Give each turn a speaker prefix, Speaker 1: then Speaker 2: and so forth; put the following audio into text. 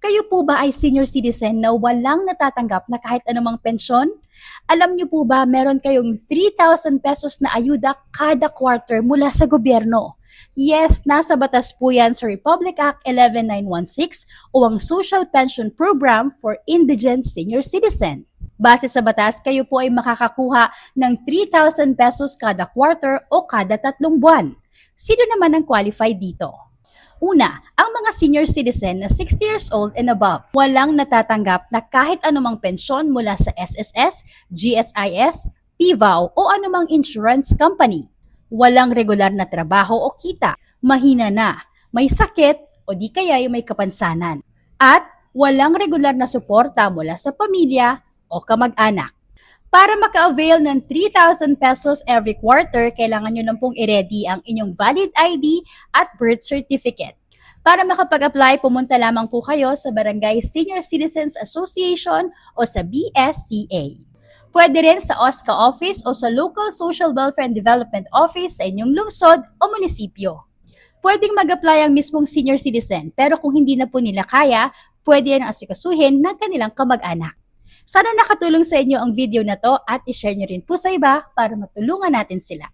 Speaker 1: Kayo po ba ay senior citizen na walang natatanggap na kahit anumang pensyon? Alam niyo po ba meron kayong 3,000 pesos na ayuda kada quarter mula sa gobyerno? Yes, nasa batas po yan sa Republic Act 11916 o ang Social Pension Program for Indigent Senior Citizen. Base sa batas, kayo po ay makakakuha ng 3,000 pesos kada quarter o kada 3 buwan. Sino naman ang qualified dito? Una, ang mga senior citizen na 60 years old and above, walang natatanggap na kahit anumang pensyon mula sa SSS, GSIS, PVAO o anumang insurance company. Walang regular na trabaho o kita, mahina na, may sakit o di kaya may kapansanan. At walang regular na suporta mula sa pamilya o kamag-anak. Para maka-avail ng 3,000 pesos every quarter, kailangan nyo lang pong i-ready ang inyong valid ID at birth certificate. Para makapag-apply, pumunta lamang po kayo sa Barangay Senior Citizens Association o sa BSCA. Pwede rin sa OSCA office o sa Local Social Welfare and Development Office sa inyong lungsod o munisipyo. Pwedeng mag-apply ang mismong senior citizen, pero kung hindi na po nila kaya, pwede yan asikasuhin ng kanilang kamag-anak. Sana nakatulong sa inyo ang video na to at i-share nyo rin po sa iba para matulungan natin sila.